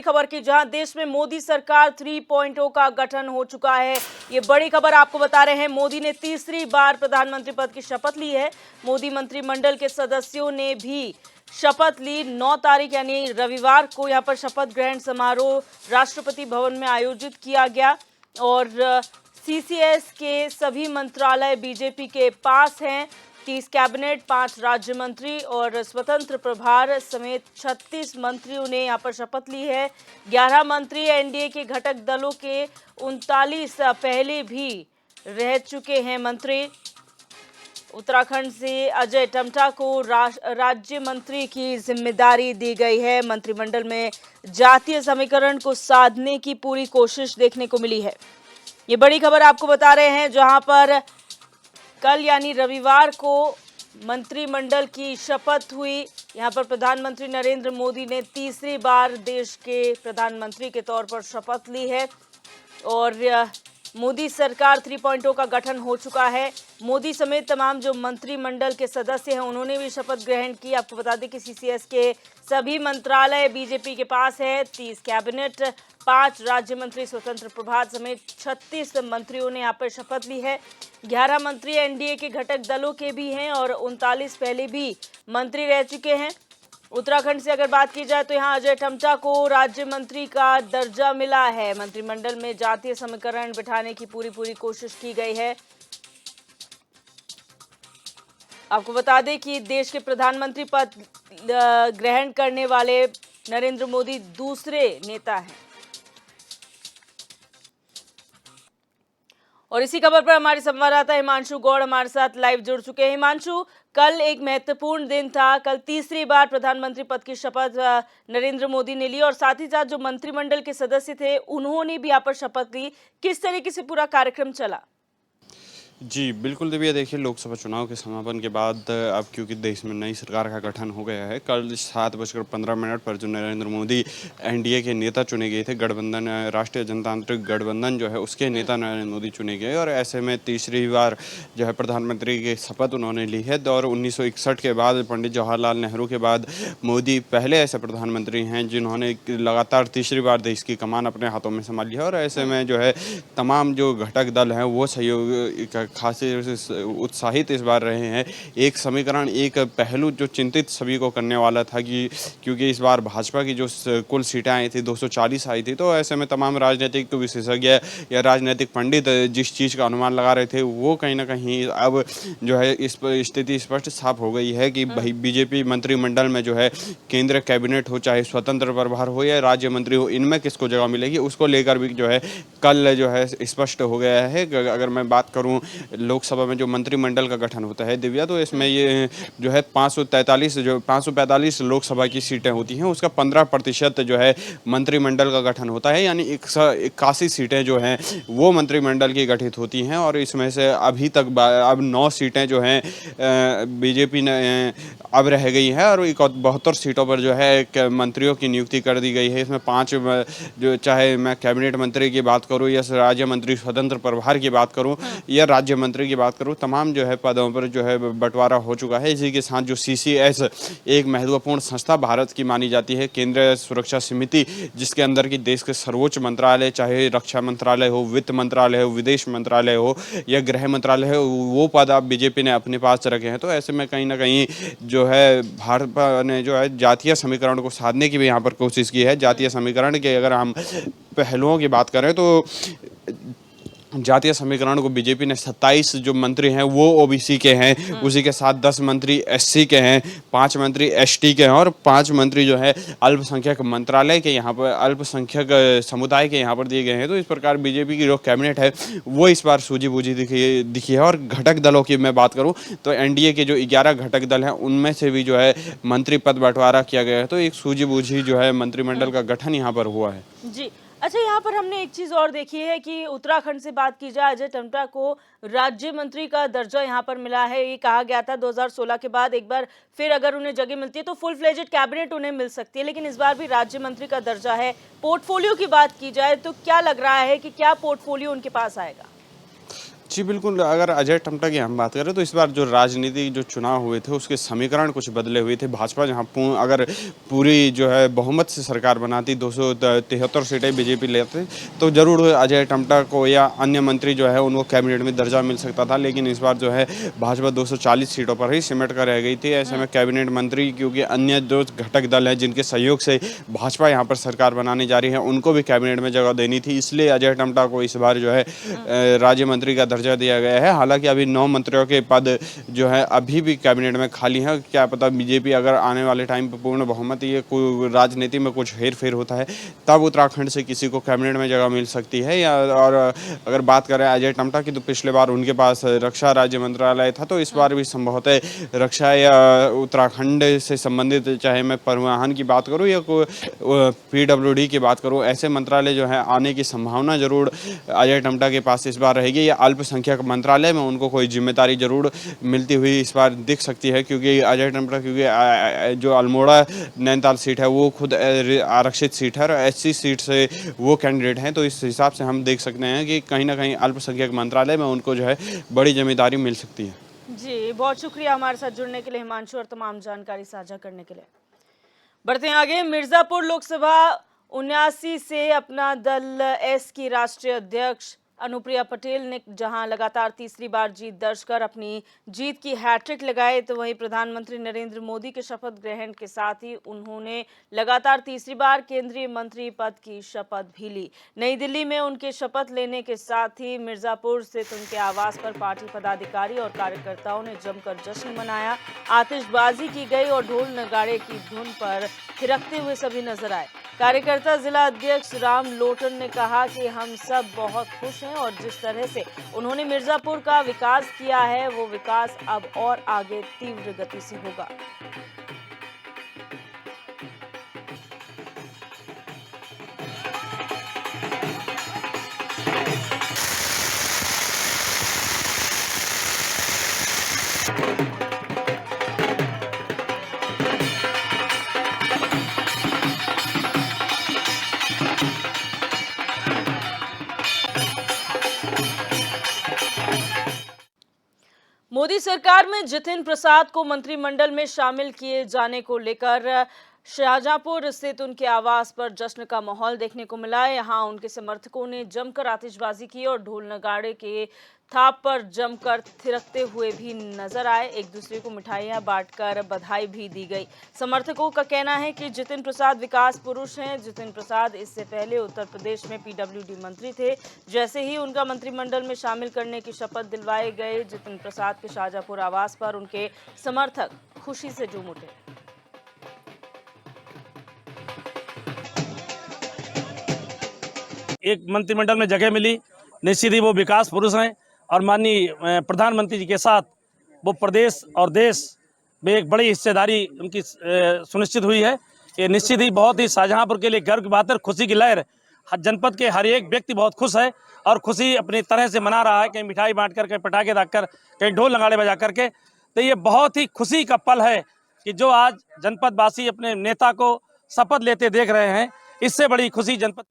खबर की, जहां देश में मोदी सरकार 3.0 का गठन हो चुका है। ये बड़ी खबर आपको बता रहे हैं। मोदी ने तीसरी बार प्रधानमंत्री पद की शपथ ली है। मोदी मंत्रिमंडल के सदस्यों ने भी शपथ ली। 9 तारीख यानी रविवार को यहां पर शपथ ग्रहण समारोह राष्ट्रपति भवन में आयोजित किया गया और सीसीएस के सभी मंत्रालय बीजेपी के पास हैं। 30 कैबिनेट, 5 राज्य मंत्री और स्वतंत्र प्रभार समेत 36 मंत्रियों ने यहां पर शपथ ली है। 11 मंत्री एनडीए के घटक दलों के 39 पहले भी रह चुके हैं मंत्री। उत्तराखंड से अजय टम्टा को राज्य मंत्री की जिम्मेदारी दी गई है। मंत्रिमंडल में जातीय समीकरण को साधने की पूरी कोशिश देखने को मिली है। ये बड़ी खबर आपको बता रहे हैं, जहां पर कल यानी रविवार को मंत्रिमंडल की शपथ हुई। यहां पर प्रधानमंत्री नरेंद्र मोदी ने तीसरी बार देश के प्रधानमंत्री के तौर पर शपथ ली है और मोदी सरकार 3.0 का गठन हो चुका है। मोदी समेत तमाम जो मंत्रिमंडल के सदस्य हैं उन्होंने भी शपथ ग्रहण की। आपको बता दें कि सीसीएस के सभी मंत्रालय बीजेपी के पास है। 30 कैबिनेट, 5 राज्य मंत्री, स्वतंत्र प्रभार समेत 36 मंत्रियों ने यहाँ पर शपथ ली है। 11 मंत्री एनडीए के घटक दलों के भी हैं और 39 पहले भी मंत्री रह चुके हैं। उत्तराखंड से अगर बात की जाए तो यहाँ अजय टम्टा को राज्य मंत्री का दर्जा मिला है। मंत्रिमंडल में जातीय समीकरण बिठाने की पूरी कोशिश की गई है। आपको बता दें कि देश के प्रधानमंत्री पद ग्रहण करने वाले नरेंद्र मोदी दूसरे नेता हैं। और इसी खबर पर हमारे संवाददाता हिमांशु गौड़ हमारे साथ लाइव जुड़ चुके हैं। हिमांशु, कल एक महत्वपूर्ण दिन था। कल तीसरी बार प्रधानमंत्री पद की शपथ नरेंद्र मोदी ने ली और साथ ही साथ जो मंत्रिमंडल के सदस्य थे उन्होंने भी यहाँ पर शपथ ली। किस तरीके से पूरा कार्यक्रम चला? जी बिल्कुल दिव्या, देखिए लोकसभा चुनाव के समापन के बाद अब क्योंकि देश में नई सरकार का गठन हो गया है, कल 7:15 पर जो नरेंद्र मोदी एनडीए के नेता चुने गए थे, गठबंधन राष्ट्रीय जनतांत्रिक गठबंधन जो है उसके नेता नरेंद्र मोदी चुने गए और ऐसे में तीसरी बार जो है प्रधानमंत्री की शपथ उन्होंने ली है। और 1961 के बाद पंडित जवाहरलाल नेहरू के बाद मोदी पहले ऐसे प्रधानमंत्री हैं जिन्होंने लगातार तीसरी बार देश की कमान अपने हाथों में संभाली है। और ऐसे में जो है तमाम जो घटक दल हैं वो सहयोग खासे उत्साहित इस बार रहे हैं। एक समीकरण, एक पहलू जो चिंतित सभी को करने वाला था कि क्योंकि इस बार भाजपा की जो कुल सीटें आई थी 240 आई थी, तो ऐसे में तमाम राजनीतिक विशेषज्ञ या राजनीतिक पंडित जिस चीज़ का अनुमान लगा रहे थे वो कहीं ना कहीं अब जो है इस स्थिति स्पष्ट साफ हो गई है कि भाई बीजेपी मंत्रिमंडल में जो है केंद्रीय कैबिनेट हो, चाहे स्वतंत्र प्रभार हो या राज्य मंत्री हो, इनमें किसको जगह मिलेगी उसको लेकर भी जो है कल जो है स्पष्ट हो गया है। अगर मैं बात करूँ लोकसभा में जो मंत्रिमंडल का गठन होता है दिव्या, तो इसमें ये जो है 545 लोकसभा की सीटें होती हैं, उसका 15% जो है मंत्रिमंडल का गठन होता है, यानी 181 सीटें जो हैं वो मंत्रिमंडल की गठित होती हैं। और इसमें से अभी तक अब 9 सीटें जो हैं बीजेपी ने अब रह गई है और 72 सीटों पर जो है मंत्रियों की नियुक्ति कर दी गई है। इसमें 5 जो, चाहे मैं कैबिनेट मंत्री की बात करूँ या राज्य मंत्री स्वतंत्र प्रभार की बात करूँ या राज्य मंत्री की बात करूं, तमाम जो है पदों पर जो है बंटवारा हो चुका है। इसी के साथ जो सीसीएस एक महत्वपूर्ण संस्था भारत की मानी जाती है, केंद्रीय सुरक्षा समिति, जिसके अंदर की देश के सर्वोच्च मंत्रालय, चाहे रक्षा मंत्रालय हो, वित्त मंत्रालय हो, विदेश मंत्रालय हो या गृह मंत्रालय हो, वो पद आप बीजेपी ने अपने पास रखे हैं। तो ऐसे में कहीं ना कहीं जो है भाजपा ने जो है जातीय समीकरण को साधने की भी यहाँ पर कोशिश की है। जातीय समीकरण के अगर हम पहलुओं की बात करें तो जातीय समीकरण को बीजेपी ने 27 जो मंत्री हैं वो ओबीसी के हैं, उसी के साथ 10 मंत्री एससी के हैं, 5 मंत्री एसटी के हैं और 5 मंत्री जो है अल्पसंख्यक मंत्रालय के यहाँ पर अल्पसंख्यक समुदाय के यहाँ पर दिए गए हैं। तो इस प्रकार बीजेपी की जो कैबिनेट है वो इस बार सूझी बूझी दिखी है। और घटक दलों की मैं बात करूँ तो एनडीए के जो 11 घटक दल हैं उनमें से भी जो है मंत्री पद बंटवारा किया गया है। तो एक सूझी बूझी जो है मंत्रिमंडल का गठन यहाँ पर हुआ है। जी, अच्छा, यहाँ पर हमने एक चीज और देखी है कि उत्तराखंड से बात की जाए, अजय टम्टा को राज्य मंत्री का दर्जा यहाँ पर मिला है। ये कहा गया था 2016 के बाद एक बार फिर अगर उन्हें जगह मिलती है तो फुल फ्लेजेड कैबिनेट उन्हें मिल सकती है, लेकिन इस बार भी राज्य मंत्री का दर्जा है। पोर्टफोलियो की बात की जाए तो क्या लग रहा है कि क्या पोर्टफोलियो उनके पास आएगा? जी बिल्कुल, अगर अजय टम्टा की हम बात करें तो इस बार जो राजनीति जो चुनाव हुए थे उसके समीकरण कुछ बदले हुए थे। भाजपा जहाँ अगर पूरी जो है बहुमत से सरकार बनाती 273 सीटें बीजेपी लेते तो ज़रूर अजय टम्टा को या अन्य मंत्री जो है उनको कैबिनेट में दर्जा मिल सकता था, लेकिन इस बार जो है भाजपा 240 सीटों पर ही सिमट कर रह गई थी। ऐसे में कैबिनेट मंत्री, क्योंकि अन्य जो घटक दल हैं जिनके सहयोग से भाजपा यहाँ पर सरकार बनाने जा रही है उनको भी कैबिनेट में जगह देनी थी, इसलिए अजय टम्टा को इस बार जो है राज्य मंत्री का दर्जा दिया गया है। हालांकि अभी 9 मंत्रियों के पद जो है अभी भी कैबिनेट में खाली हैं। क्या पता बीजेपी अगर आने वाले टाइम पर पूर्ण बहुमत, ये राजनीति में कुछ हेर फेर होता है तब उत्तराखंड से किसी को कैबिनेट में जगह मिल सकती है। या और अगर बात करें अजय टम्टा की तो पिछले बार उनके पास रक्षा राज्य मंत्रालय था, तो इस बार भी संभवतः रक्षा या उत्तराखंड से संबंधित, चाहे मैं परिवहन की बात करूँ या PWD की बात करूँ, ऐसे मंत्रालय जो है आने की संभावना जरूर अजय टम्टा के पास इस बार रहेगी। या अल्पसंख्यक मंत्रालय में उनको कोई जिम्मेदारी जरूर मिलती हुई इस बार दिख सकती है, क्योंकि अजय टम्टा जो अल्मोड़ा नैनीताल सीट है वो खुद आरक्षित सीट है और SC सीट से वो कैंडिडेट हैं, तो इस हिसाब से हम देख सकते हैं कि कहीं ना कहीं अल्पसंख्यक मंत्रालय में उनको जो है बड़ी जिम्मेदारी मिल सकती है। जी, बहुत शुक्रिया हमारे साथ जुड़ने के लिए हिमांशु और तमाम जानकारी साझा करने के लिए। बढ़ते हैं आगे। मिर्जापुर लोकसभा 79 से अपना दल एस की राष्ट्रीय अध्यक्ष अनुप्रिया पटेल ने जहां लगातार तीसरी बार जीत दर्ज कर अपनी जीत की हैट्रिक लगाई, तो वहीं प्रधानमंत्री नरेंद्र मोदी के शपथ ग्रहण के साथ ही उन्होंने लगातार तीसरी बार केंद्रीय मंत्री पद की शपथ भी ली। नई दिल्ली में उनके शपथ लेने के साथ ही मिर्जापुर स्थित उनके आवास पर पार्टी पदाधिकारी और कार्यकर्ताओं ने जमकर जश्न मनाया। आतिशबाजी की गई और ढोल नगाड़े की धुन पर थिरकते हुए सभी नजर आए। कार्यकर्ता जिला अध्यक्ष राम लोटन ने कहा कि हम सब बहुत खुश हैं और जिस तरह से उन्होंने मिर्जापुर का विकास किया है वो विकास अब और आगे तीव्र गति से होगा। मोदी सरकार में जितिन प्रसाद को मंत्रिमंडल में शामिल किए जाने को लेकर शाहजहांपुर स्थित उनके आवास पर जश्न का माहौल देखने को मिला। यहां उनके समर्थकों ने जमकर आतिशबाजी की और ढोल नगाड़े के थाप पर जमकर थिरकते हुए भी नजर आए। एक दूसरे को मिठाइयां बांटकर बधाई भी दी गई। समर्थकों का कहना है कि जितिन प्रसाद विकास पुरुष हैं। जितिन प्रसाद इससे पहले उत्तर प्रदेश में PWD मंत्री थे। जैसे ही उनका मंत्रिमंडल में शामिल करने की शपथ दिलवाए गए, जितिन प्रसाद के शाहजहांपुर आवास पर उनके समर्थक खुशी से झूम उठे। एक मंत्रिमंडल में जगह मिली, निश्चित ही वो विकास पुरुष हैं और माननीय प्रधानमंत्री जी के साथ वो प्रदेश और देश में एक बड़ी हिस्सेदारी उनकी सुनिश्चित हुई है। ये निश्चित ही बहुत ही शाहजहांपुर के लिए गर्व की बात है। खुशी की लहर जनपद के हर एक व्यक्ति बहुत खुश है और खुशी अपनी तरह से मना रहा है, कहीं मिठाई बांट कर, कहीं पटाखे दागकर, कहीं ढोल नगाड़े बजा करके। तो ये बहुत ही खुशी का पल है कि जो आज जनपद वासी अपने नेता को शपथ लेते देख रहे हैं, इससे बड़ी खुशी जनपद।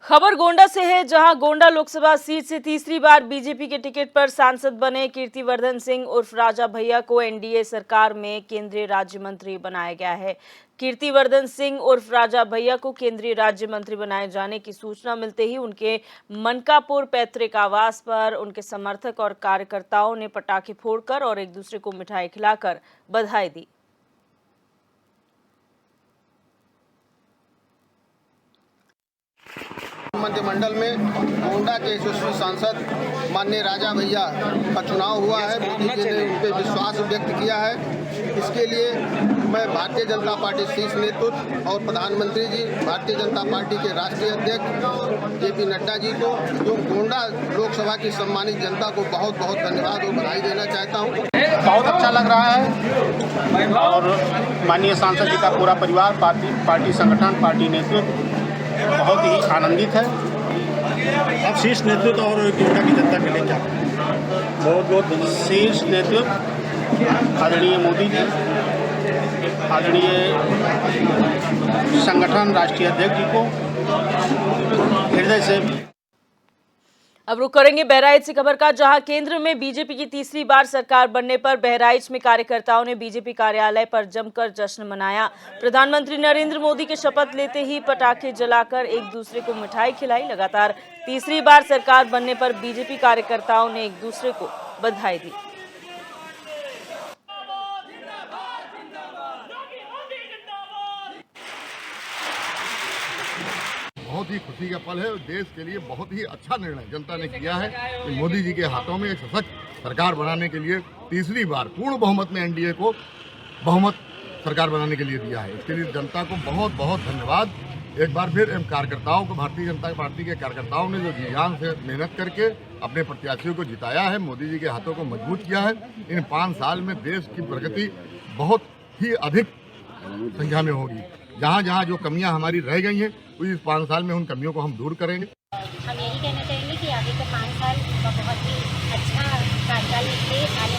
खबर गोंडा से है, जहां गोंडा लोकसभा सीट से तीसरी बार बीजेपी के टिकट पर सांसद बने कीर्तिवर्धन सिंह उर्फ राजा भैया को NDA सरकार में केंद्रीय राज्य मंत्री बनाया गया है। कीर्तिवर्धन सिंह उर्फ राजा भैया को केंद्रीय राज्य मंत्री बनाए जाने की सूचना मिलते ही उनके मनकापुर पैतृक आवास पर उनके समर्थक और कार्यकर्ताओं ने पटाखे फोड़कर और एक दूसरे को मिठाई खिलाकर बधाई दी। मंत्रिमंडल में गोंडा के यशस्वी सांसद माननीय राजा भैया का चुनाव हुआ है। मोदी जी ने उन पर विश्वास व्यक्त किया है। इसके लिए मैं भारतीय जनता पार्टी शीर्ष नेतृत्व और प्रधानमंत्री जी, भारतीय जनता पार्टी के राष्ट्रीय अध्यक्ष JP नड्डा जी को, जो गोंडा लोकसभा की सम्मानित जनता को बहुत बहुत धन्यवाद और बधाई देना चाहता हूँ। बहुत अच्छा लग रहा है और माननीय सांसद जी का पूरा परिवार, पार्टी संगठन, पार्टी नेतृत्व बहुत ही आनंदित है। अब शीर्ष नेतृत्व और गोंडा की जनता के लिए क्या बहुत शीर्ष नेतृत्व आदरणीय मोदी जी, आदरणीय संगठन राष्ट्रीय अध्यक्ष जी को हृदय से। अब रुक करेंगे बहराइच से खबर का, जहां केंद्र में बीजेपी की तीसरी बार सरकार बनने पर बहराइच में कार्यकर्ताओं ने बीजेपी कार्यालय पर जमकर जश्न मनाया। प्रधानमंत्री नरेंद्र मोदी के शपथ लेते ही पटाखे जलाकर एक दूसरे को मिठाई खिलाई। लगातार तीसरी बार सरकार बनने पर बीजेपी कार्यकर्ताओं ने एक दूसरे को बधाई दी। बहुत ही खुशी का पल है और देश के लिए बहुत ही अच्छा निर्णय जनता ने किया है कि मोदी जी के हाथों में एक सशक्त सरकार बनाने के लिए तीसरी बार पूर्ण बहुमत में एनडीए को बहुमत सरकार बनाने के लिए दिया है। इसके लिए जनता को बहुत बहुत धन्यवाद एक बार फिर। कार्यकर्ताओं को, भारतीय जनता पार्टी के कार्यकर्ताओं ने जो जी-जान से मेहनत करके अपने प्रत्याशियों को जिताया है, मोदी जी के हाथों को मजबूत किया है। इन 5 साल में देश की प्रगति बहुत ही अधिक संख्या में होगी। जहाँ जहाँ जो कमियाँ हमारी रह गई हैं, इस 5 साल में उन कमियों को हम दूर करेंगे। हम यही कहना चाहेंगे कि आगे के 5 साल का बहुत ही अच्छा कार्यकाल निकले। आने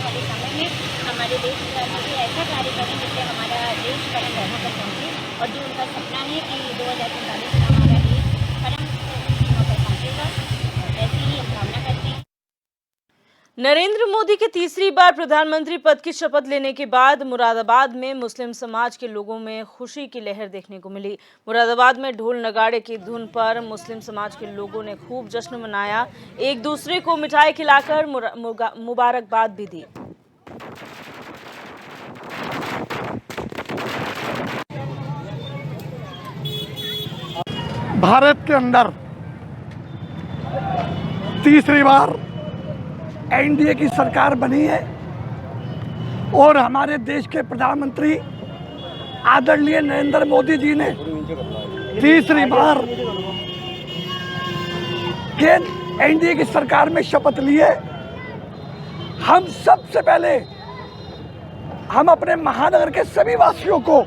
वाले समय में हमारे देश में भी ऐसा कार्य करें जिससे हमारा देश परम धर्मों पर पहुँचे, और जो उनका सपना है कि 2045 में हमारा देश परम सीमा पर पहुँचेगा, ऐसी ही हम कामना करते हैं। नरेंद्र मोदी के तीसरी बार प्रधानमंत्री पद की शपथ लेने के बाद मुरादाबाद में मुस्लिम समाज के लोगों में खुशी की लहर देखने को मिली। मुरादाबाद में ढोल नगाड़े की धुन पर मुस्लिम समाज के लोगों ने खूब जश्न मनाया, एक दूसरे को मिठाई खिलाकर मुबारकबाद भी दी। भारत के अंदर तीसरी बार एनडीए की सरकार बनी है और हमारे देश के प्रधानमंत्री आदरणीय नरेंद्र मोदी जी ने तीसरी बार एनडीए की सरकार में शपथ ली है। हम सबसे पहले हम अपने महानगर के सभी वासियों को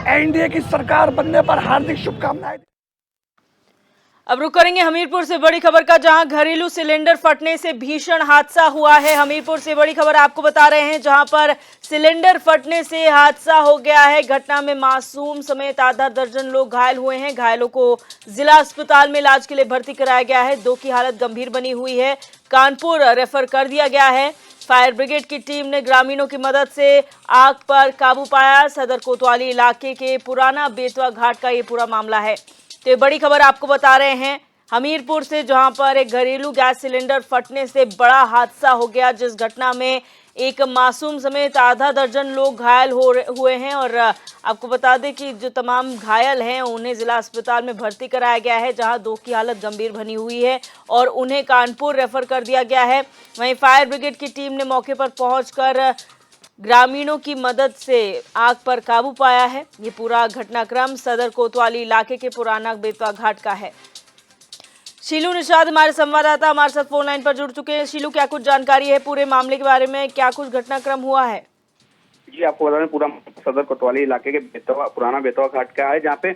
एनडीए की सरकार बनने पर हार्दिक शुभकामनाएं। अब रुक करेंगे हमीरपुर से बड़ी खबर का, जहां घरेलू सिलेंडर फटने से भीषण हादसा हुआ है। हमीरपुर से बड़ी खबर आपको बता रहे हैं, जहां पर सिलेंडर फटने से हादसा हो गया है। घटना में मासूम समेत आधा दर्जन लोग घायल हुए हैं। घायलों को जिला अस्पताल में इलाज के लिए भर्ती कराया गया है। 2 की हालत गंभीर बनी हुई है, कानपुर रेफर कर दिया गया है। फायर ब्रिगेड की टीम ने ग्रामीणों की मदद से आग पर काबू पाया। सदर कोतवाली इलाके के पुराना बेतवा घाट का ये पूरा मामला है। तो ये बड़ी खबर आपको बता रहे हैं हमीरपुर से, जहां पर एक घरेलू गैस सिलेंडर फटने से बड़ा हादसा हो गया, जिस घटना में एक मासूम समेत आधा दर्जन लोग घायल हुए हैं। और आपको बता दें कि जो तमाम घायल हैं उन्हें जिला अस्पताल में भर्ती कराया गया है, जहां 2 की हालत गंभीर बनी हुई है और उन्हें कानपुर रेफर कर दिया गया है। वहीं फायर ब्रिगेड की टीम ने मौके पर पहुंचकर ग्रामीणों की मदद से आग पर काबू पाया है। ये पूरा घटनाक्रम सदर कोतवाली इलाके के पुराना बेतवा घाट का है। शीलू निषाद हमारे संवाददाता हमारे साथ फोन लाइन पर जुड़ चुके हैं। शीलू, क्या कुछ जानकारी है पूरे मामले के बारे में, क्या कुछ घटनाक्रम हुआ है? जी, आपको बता दें पूरा सदर कोतवाली इलाके के पुराना बेतवा घाट का है, जहाँ पे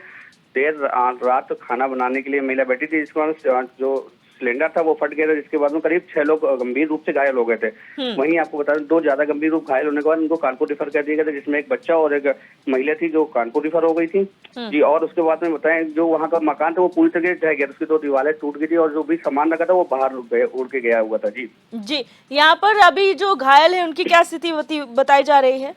देर रात खाना बनाने के लिए महिला बैठी थी, जिसके बाद जो सिलेंडर था वो फट गया था, जिसके बाद में करीब 6 लोग गंभीर रूप से घायल हो गए थे। वहीं आपको बता दें 2 ज्यादा गंभीर रूप घायल होने के बाद उनको कानपुर रिफर कर दिया गया था, जिसमें एक बच्चा और एक महिला थी जो कानपुर रिफर हो गई थी। जी, और उसके बाद में बताएं जो वहाँ का मकान था वो पूरी तरह ढह गया, उसकी 2 दीवारें टूट गई थी और जो भी सामान रखा था वो बाहर उड़ के गया हुआ था। जी, यहाँ पर अभी जो घायल है उनकी क्या स्थिति बताई जा रही है?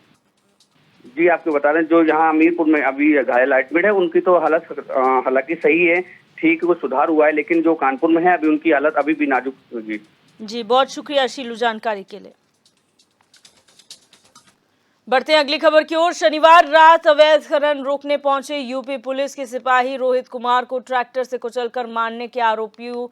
जी, आपको बता दें जो यहाँ हमीरपुर में अभी घायल एडमिट है उनकी तो हालत हालांकि सही है, ठीक कुछ सुधार हुआ है, लेकिन जो कानपुर में है अभी उनकी हालत अभी भी नाजुक होगी। जी, बहुत शुक्रिया शीलू जानकारी के लिए। बढ़ते हैं अगली खबर की ओर। शनिवार रात अवैध खनन रोकने पहुंचे यूपी पुलिस के सिपाही रोहित कुमार को ट्रैक्टर से कुचलकर मारने के आरोपियों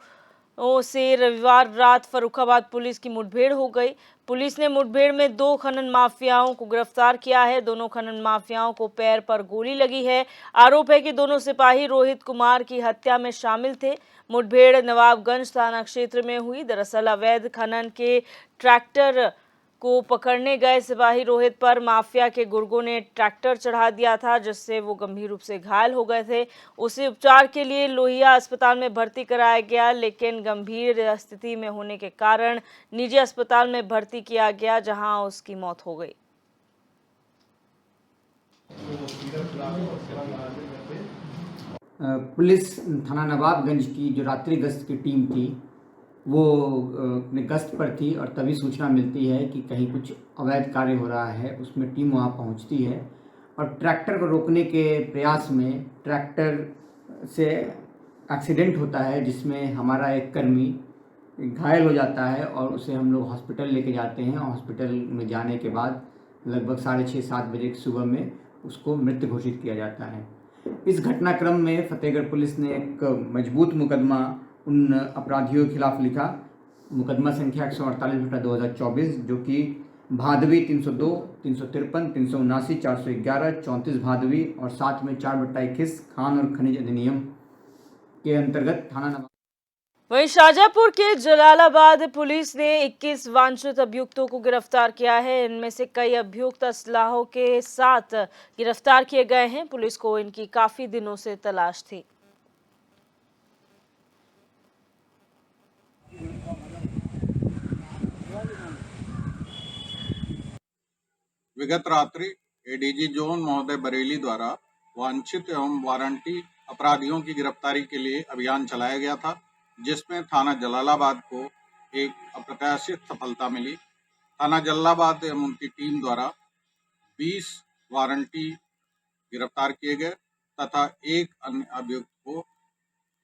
से रविवार रात फर्रुखाबाद पुलिस की मुठभेड़ हो गई। पुलिस ने मुठभेड़ में 2 खनन माफियाओं को गिरफ्तार किया है। दोनों खनन माफियाओं को पैर पर गोली लगी है। आरोप है कि दोनों सिपाही रोहित कुमार की हत्या में शामिल थे। मुठभेड़ नवाबगंज थाना क्षेत्र में हुई। दरअसल अवैध खनन के ट्रैक्टर को पकड़ने गए सिपाही रोहित पर माफिया के गुर्गों ने ट्रैक्टर चढ़ा दिया था, जिससे वो गंभीर रूप से घायल हो गए थे। उसे उपचार के लिए लोहिया अस्पताल में भर्ती कराया गया, लेकिन गंभीर स्थिति में होने के कारण निजी अस्पताल में भर्ती किया गया, जहां उसकी मौत हो गई। पुलिस थाना नवाबगंज की जो रात्रि गश्त की टीम थी वो गश्त पर थी और तभी सूचना मिलती है कि कहीं कुछ अवैध कार्य हो रहा है। उसमें टीम वहाँ पहुँचती है और ट्रैक्टर को रोकने के प्रयास में ट्रैक्टर से एक्सीडेंट होता है, जिसमें हमारा एक कर्मी घायल हो जाता है और उसे हम लोग हॉस्पिटल लेके जाते हैं। और हॉस्पिटल में जाने के बाद लगभग 6:30-7 बजे सुबह में उसको मृत घोषित किया जाता है। इस घटनाक्रम में फतेहगढ़ पुलिस ने एक मजबूत मुकदमा उन अपराधियों के खिलाफ लिखा, मुकदमा संख्या 148/2024, जो कि भादवी 302, 353, 379, 411, 34 भादवी और साथ में 4/21 खान और खनिज अधिनियम के अंतर्गत थाना नवाब। वहीं शाहजहाँपुर के जलालाबाद पुलिस ने 21 वांछित अभियुक्तों को गिरफ्तार किया है। इनमें से कई अभियुक्त असलाहों के साथ गिरफ्तार किए गए हैं। पुलिस को इनकी काफी दिनों से तलाश थी। विगत रात्रि एडीजी जोन महोदय बरेली द्वारा वांछित एवं वारंटी अपराधियों की गिरफ्तारी के लिए अभियान चलाया गया था, जिसमें थाना जलालाबाद को एक अप्रत्याशित सफलता मिली। थाना जलालाबाद एवं उनकी टीम द्वारा 20 वारंटी गिरफ्तार किए गए तथा एक अन्य अभियुक्त को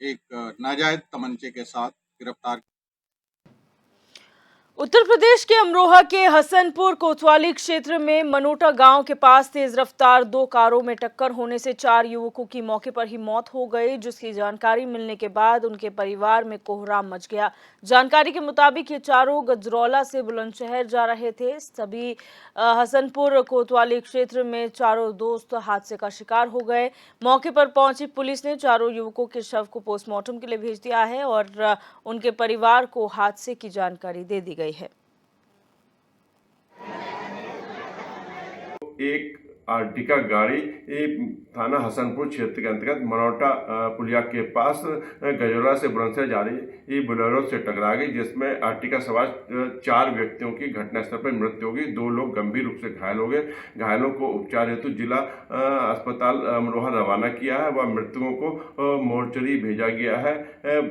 एक नाजायज तमंचे के साथ गिरफ्तार। उत्तर प्रदेश के अमरोहा के हसनपुर कोतवाली क्षेत्र में मनोटा गांव के पास तेज रफ्तार 2 कारों में टक्कर होने से 4 युवकों की मौके पर ही मौत हो गई, जिसकी जानकारी मिलने के बाद उनके परिवार में कोहराम मच गया। जानकारी के मुताबिक ये चारों गजरौला से बुलंदशहर जा रहे थे। सभी हसनपुर कोतवाली क्षेत्र में चारों दोस्त हादसे का शिकार हो गए। मौके पर पहुंची पुलिस ने चारों युवकों के शव को पोस्टमार्टम के लिए भेज दिया है और उनके परिवार को हादसे की जानकारी दे दी गई है। एक आर्टिका गाड़ी थाना हसनपुर क्षेत्र के अंतर्गत मनोटा पुलिया के पास गजौला से बुलंदशहर जा रही बोलेरो से टकरा गई, जिसमें आर्टिका सवार 4 व्यक्तियों की घटनास्थल पर मृत्यु हो गई। 2 लोग गंभीर रूप से घायल हो गए। घायलों को उपचार हेतु जिला अस्पताल अमरोहा रवाना किया है व मृतकों को मोर्चरी भेजा गया है।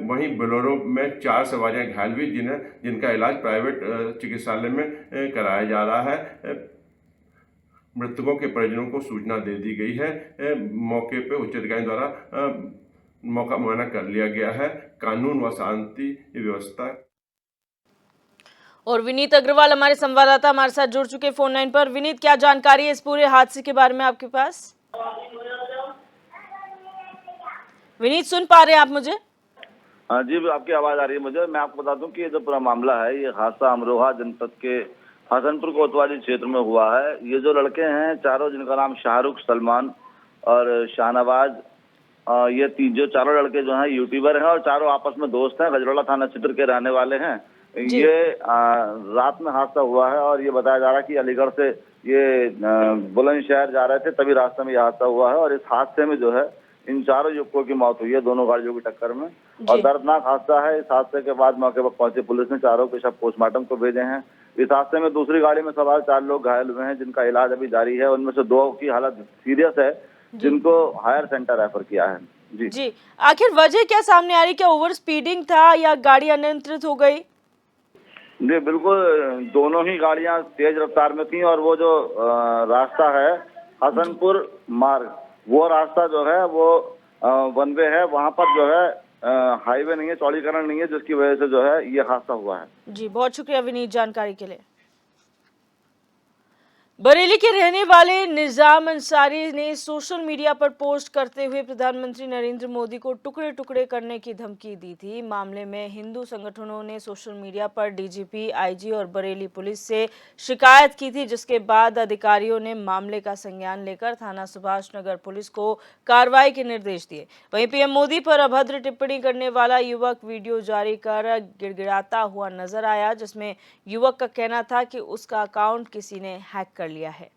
वहीं बोलेरो में 4 सवारियां घायल हुई, जिनका इलाज प्राइवेट चिकित्सालय में कराया जा रहा है। मृतकों के परिजनों को सूचना दे दी गई है। मौके पर उच्च अधिकारी द्वारा मौका मुआयना कर लिया गया है। कानून व शांति व्यवस्था। और विनीत अग्रवाल हमारे संवाददाता हमारे साथ जुड़ चुके फोन लाइन पर। विनीत, क्या जानकारी है इस पूरे हादसे के बारे में आपके पास? विनीत, सुन पा रहे हैं आप मुझे? हाँ जी, आपकी आवाज आ रही है मुझे। मैं आपको बता दूं कि ये जो पूरा मामला है, ये हादसा अमरोहा जनपद के हसनपुर कोतवाली क्षेत्र में हुआ है। ये जो लड़के हैं चारों, जिनका नाम शाहरुख, सलमान और शाहनवाज, ये जो चारों लड़के जो हैं यूट्यूबर हैं और चारों आपस में दोस्त हैं, गजरौला थाना क्षेत्र के रहने वाले हैं। ये रात में हादसा हुआ है और ये बताया जा रहा है कि अलीगढ़ से ये बुलंदशहर जा रहे थे, तभी रास्ते में ये हादसा हुआ है। और इस हादसे में जो है इन चारों युवकों की मौत हुई है, दोनों गाड़ियों की टक्कर में। और दर्दनाक हादसा है। इस हादसे के बाद मौके पर पहुंची पुलिस ने चारों के शव पोस्टमार्टम को भेजे हैं। इस हादसे में दूसरी गाड़ी में सवार 4 लोग घायल हुए हैं, जिनका इलाज अभी जारी है। उनमें से 2 की हालत सीरियस है, जिनको हायर सेंटर रेफर किया है। जी, आखिर वजह क्या सामने आ रही? क्या ओवर स्पीडिंग था या गाड़ी अनियंत्रित हो गई? जी बिल्कुल, दोनों ही गाड़ियां तेज रफ्तार में थी। और वो जो रास्ता है हसनपुर मार्ग, वो रास्ता जो है वो वन वे है। वहाँ पर जो है हाईवे नहीं है, चौड़ीकरण नहीं है, जिसकी वजह से जो है ये हादसा हुआ है। जी, बहुत शुक्रिया विनीत जानकारी के लिए। बरेली के रहने वाले निजाम अंसारी ने सोशल मीडिया पर पोस्ट करते हुए प्रधानमंत्री नरेंद्र मोदी को टुकड़े टुकड़े करने की धमकी दी थी। मामले में हिंदू संगठनों ने सोशल मीडिया पर डीजीपी, आईजी और बरेली पुलिस से शिकायत की थी, जिसके बाद अधिकारियों ने मामले का संज्ञान लेकर थाना सुभाष नगर पुलिस को कार्रवाई के निर्देश दिए। वहीं पीएम मोदी पर अभद्र टिप्पणी करने वाला युवक वीडियो जारी कर गिड़गिड़ाता हुआ नजर आया, जिसमें युवक का कहना था कि उसका अकाउंट किसी ने हैक कर लिया है।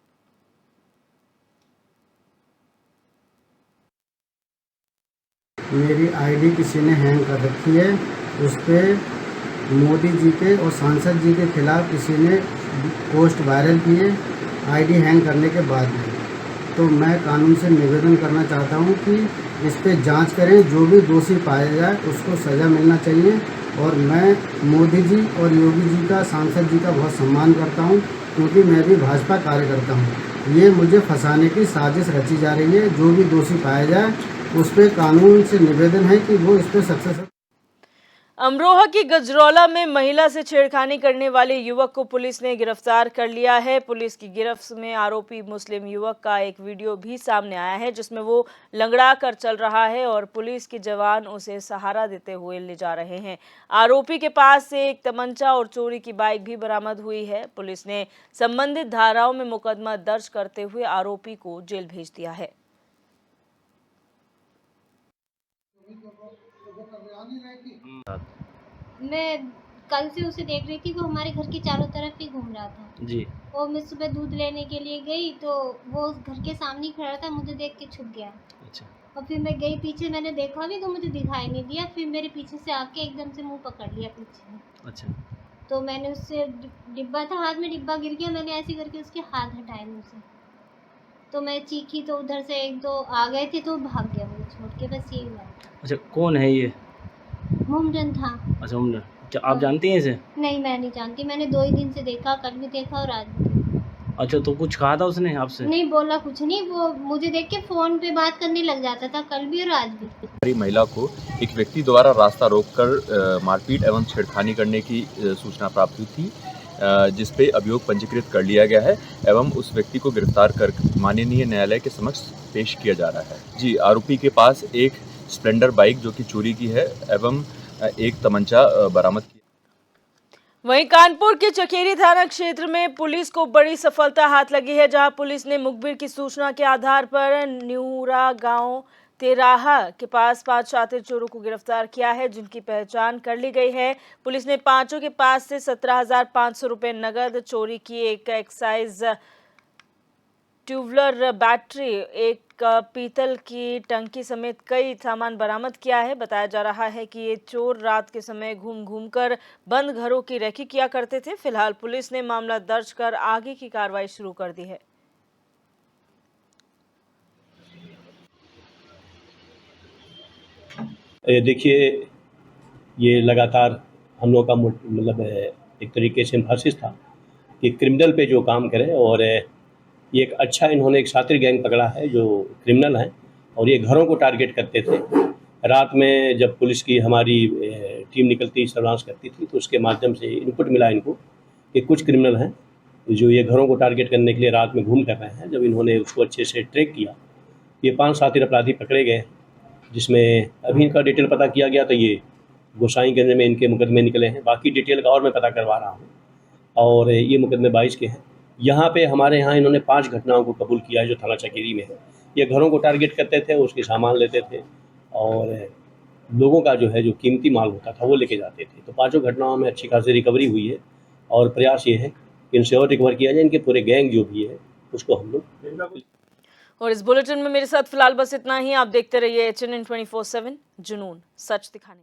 मेरी आईडी किसी ने हैंग कर रखी है। उस पर मोदी जी के और सांसद जी के खिलाफ किसी ने पोस्ट वायरल किए आईडी हैंग करने के बाद में। तो मैं कानून से निवेदन करना चाहता हूं कि इस पे जांच करें, जो भी दोषी पाया जाए उसको सज़ा मिलना चाहिए। और मैं मोदी जी और योगी जी का, सांसद जी का बहुत सम्मान करता हूं, क्योंकि मैं भी भाजपा कार्यकर्ता हूं। ये मुझे फंसाने की साजिश रची जा रही है। जो भी दोषी पाया जाए उस पर कानून से निवेदन है कि वो इस पर सख्त। अमरोहा की गजरौला में महिला से छेड़खानी करने वाले युवक को पुलिस ने गिरफ्तार कर लिया है। पुलिस की गिरफ्त में आरोपी मुस्लिम युवक का एक वीडियो भी सामने आया है, जिसमें वो लंगड़ा कर चल रहा है और पुलिस के जवान उसे सहारा देते हुए ले जा रहे हैं। आरोपी के पास से एक तमंचा और चोरी की बाइक भी बरामद हुई है। पुलिस ने संबंधित धाराओं में मुकदमा दर्ज करते हुए आरोपी को जेल भेज दिया है। मैं कल से उसे देख रही थी, वो हमारे घर के चारों तरफ ही घूम रहा था जी। और मैं सुबह दूध लेने के लिए गई तो वो घर के सामने खड़ा था, मुझे देख के छुप गया। अच्छा। और फिर मैं गई पीछे, मैंने देखा भी तो मुझे दिखाई नहीं दिया। फिर मेरे पीछे से आके एकदम से मुंह पकड़ लिया पीछे। अच्छा। तो मैंने उससे डिब्बा था हाथ में, डिब्बा गिर गया, मैंने ऐसे करके उसके हाथ हटाए मुँह से। तो मैं चीखी तो उधर से एक दो आ गए थे तो भाग गया मुझे छोड़ के, बस यही हुआ। अच्छा, कौन है ये? मोमडन था। अच्छा, मोमडन। क्या आप जानती हैं इसे? नहीं, मैं नहीं जानती, मैंने 2 ही दिन से देखा, कल भी देखा और आज भी देखा। अच्छा, तो कुछ कहा था उसने आपसे? नहीं बोला कुछ नहीं, वो मुझे देख के फ़ोन पे बात करने लग जाता था, कल भी और आज भी। महिला को एक व्यक्ति द्वारा रास्ता रोककर मारपीट एवं छेड़खानी करने की सूचना प्राप्त हुई थी, जिस पे अभियोग पंजीकृत कर लिया गया है एवं उस व्यक्ति को गिरफ्तार कर माननीय न्यायालय के समक्ष पेश किया जा रहा है। जी, आरोपी के पास एक स्प्लेंडर बाइक जो कि चोरी की है एवं एक तमंचा बरामद किया। वहीं कानपुर के चकेरी थाना क्षेत्र में पुलिस को बड़ी सफलता हाथ लगी है, जहां पुलिस ने मुखबिर की सूचना के आधार पर न्यूरा गांव तेराहा के पास 5 शातिर चोरों को गिरफ्तार किया है, जिनकी पहचान कर ली गई है। पुलिस ने पांचों के पास से 17,500 रुपए नगद, चोरी की एक एक्साइज ट्यूबलर बैटरी, एक पीतल की टंकी समेत कई सामान बरामद किया है। बताया जा रहा है कि ये चोर रात के समय घूम घूम कर बंद घरों की रेकी किया करते थे। फिलहाल पुलिस ने मामला दर्ज कर आगे की कार्रवाई शुरू कर दी है। देखिए, ये लगातार हम लोग का मतलब एक तरीके से एम्फासिस था कि क्रिमिनल पे जो काम करें, और ये एक अच्छा इन्होंने एक शातिर गैंग पकड़ा है जो क्रिमिनल हैं और ये घरों को टारगेट करते थे। रात में जब पुलिस की हमारी टीम निकलती सर्विलांस करती थी तो उसके माध्यम से इनपुट मिला इनको कि कुछ क्रिमिनल हैं जो ये घरों को टारगेट करने के लिए रात में घूम कर रहे हैं। जब इन्होंने उसको अच्छे से ट्रैक किया, ये 5 शातिर अपराधी पकड़े गए, जिसमें अभी इनका डिटेल पता किया गया तो ये गोसाईगंज में इनके मुकदमे निकले हैं। बाकी डिटेल का और मैं पता करवा रहा हूँ, और ये मुकदमे 22 के हैं। यहाँ पे हमारे यहाँ इन्होंने 5 घटनाओं को कबूल किया है जो थाना चकेरी में है। ये घरों को टारगेट करते थे, उसके सामान लेते थे और लोगों का जो है जो कीमती माल होता था वो लेके जाते थे। तो 5 घटनाओं में अच्छी खासी रिकवरी हुई है और प्रयास ये है कि इनसे और रिकवर किया जाए। इनके पूरे गैंग जो भी है उसको हम लोग। और इस बुलेटिन में मेरे साथ फिलहाल बस इतना ही। आप देखते रहिए HNN 24/7, जुनून सच दिखाने।